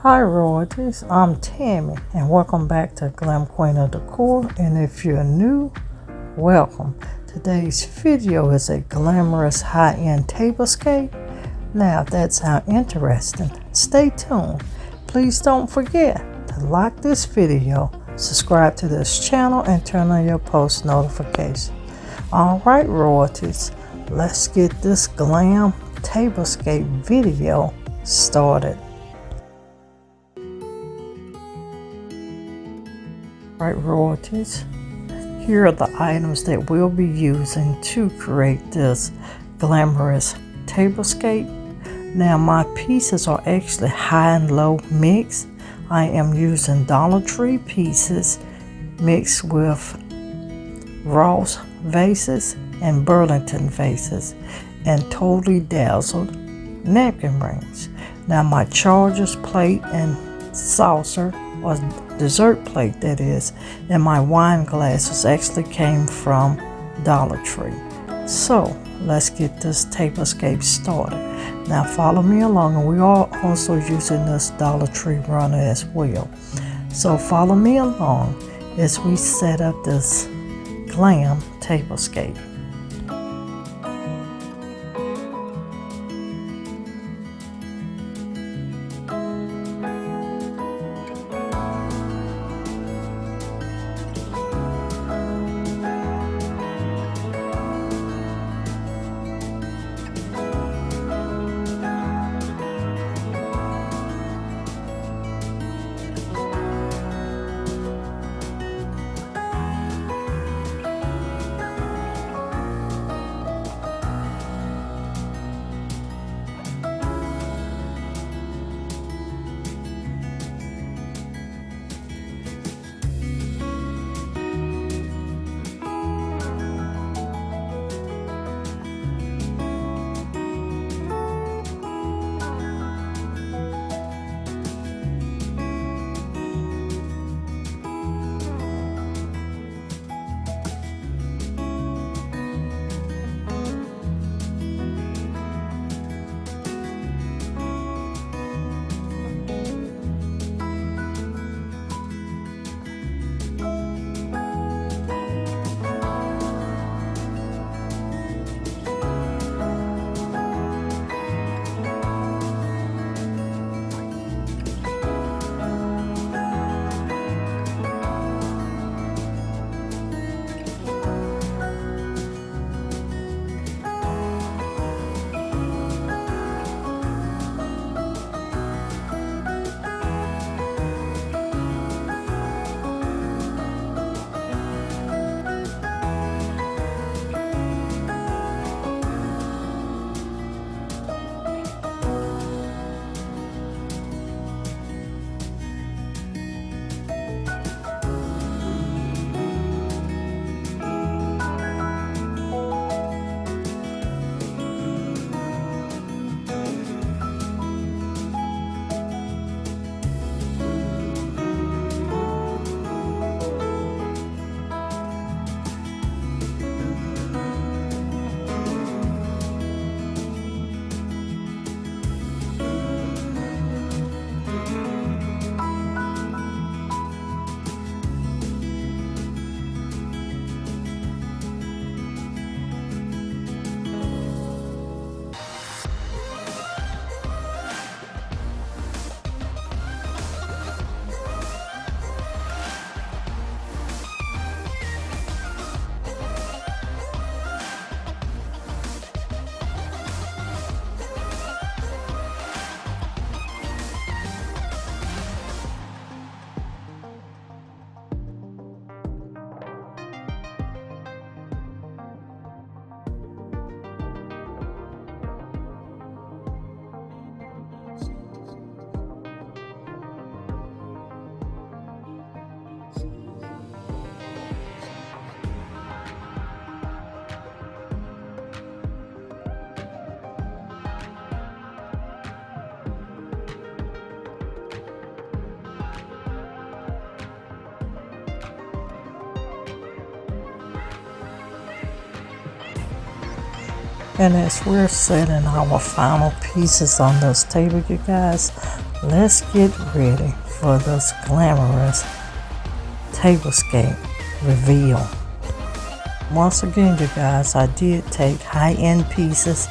Hi royalties, I'm Tammy and welcome back to GlamQueenofDecor, and if you're new, welcome. Today's video is a glamorous high-end tablescape. Now if that sounds interesting, stay tuned. Please don't forget to like this video, subscribe to this channel, and turn on your post notifications. Alright royalties, let's get this glam tablescape video started. Right royalties, here are the items that we'll be using to create this glamorous tablescape. Now my pieces are actually high and low mix. I am using Dollar Tree pieces mixed with Ross vases and Burlington vases and totally dazzled napkin rings. Now my chargers plate and saucer, or dessert plate that is, and my wine glasses actually came from Dollar Tree. So let's get this tablescape started. Now follow me along, and we are also using this Dollar Tree runner as well. So follow me along as we set up this glam tablescape. And as we're setting our final pieces on this table, you guys, let's get ready for this glamorous tablescape reveal. Once again, you guys, I did take high-end pieces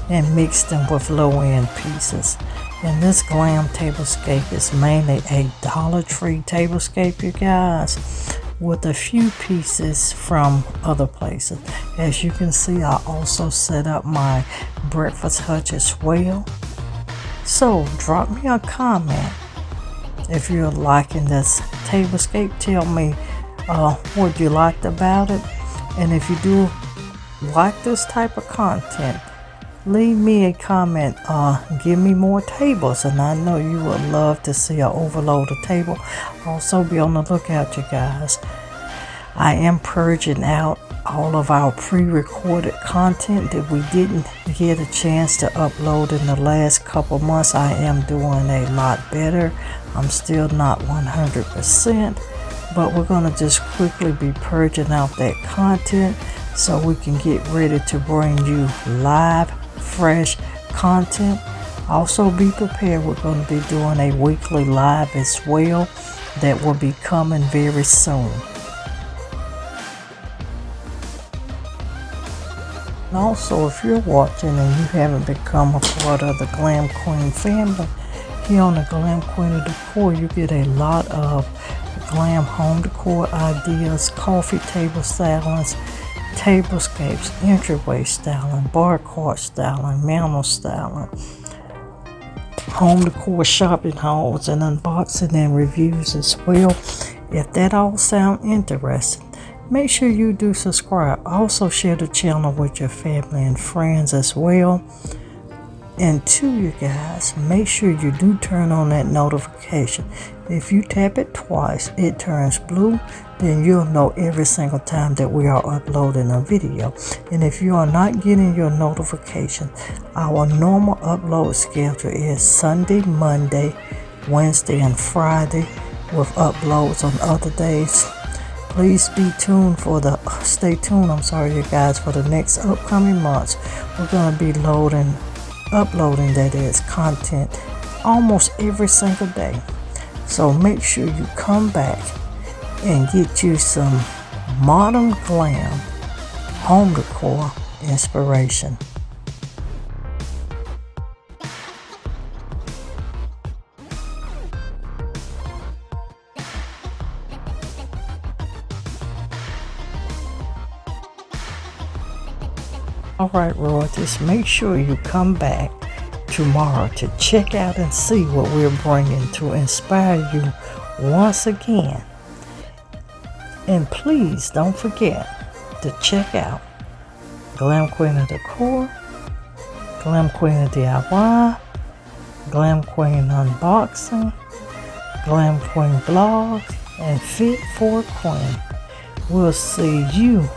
and mix them with low-end pieces. And this GLAM Tablescape is mainly a Dollar Tree tablescape, you guys, with a few pieces from other places. As you can see, I also set up my breakfast hutch as well. So drop me a comment if you're liking this tablescape. Tell me what you liked about it, and if you do like this type of content, leave me a comment. Give me more tables, and I know you would love to see an overloaded table. Also be on the lookout, you guys. I am purging out all of our pre-recorded content that we didn't get a chance to upload in the last couple months. I am doing a lot better. I'm still not 100%, but we're going to just quickly be purging out that content so we can get ready to bring you live, fresh content. Also be prepared, we're going to be doing a weekly live as well that will be coming very soon. And also, if you're watching and you haven't become a part of the Glam Queen family, here on the Glam Queen of Decor, you get a lot of glam home decor ideas, coffee table stylings, tablescapes, entryway styling, bar cart styling, mantel styling, home decor shopping hauls, and unboxing and reviews as well. If that all sounds interesting, make sure you do subscribe. Also share the channel with your family and friends as well. And two, you guys, make sure you do turn on that notification. If you tap it twice, it turns blue. Then you'll know every single time that we are uploading a video. And if you are not getting your notification, our normal upload schedule is Sunday, Monday, Wednesday, and Friday, with uploads on other days. Please stay tuned, you guys, for the next upcoming months. We're going to be uploading that is content almost every single day. So make sure you come back and get you some modern glam home decor inspiration. Alright, royalties, make sure you come back tomorrow to check out and see what we're bringing to inspire you once again. And please don't forget to check out Glam Queen of Decor, Glam Queen of DIY, Glam Queen Unboxing, Glam Queen Vlogs, and Fit for a Queen. We'll see you,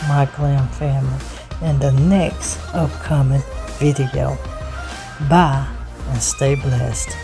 my glam family, in the next upcoming video. Bye and stay blessed.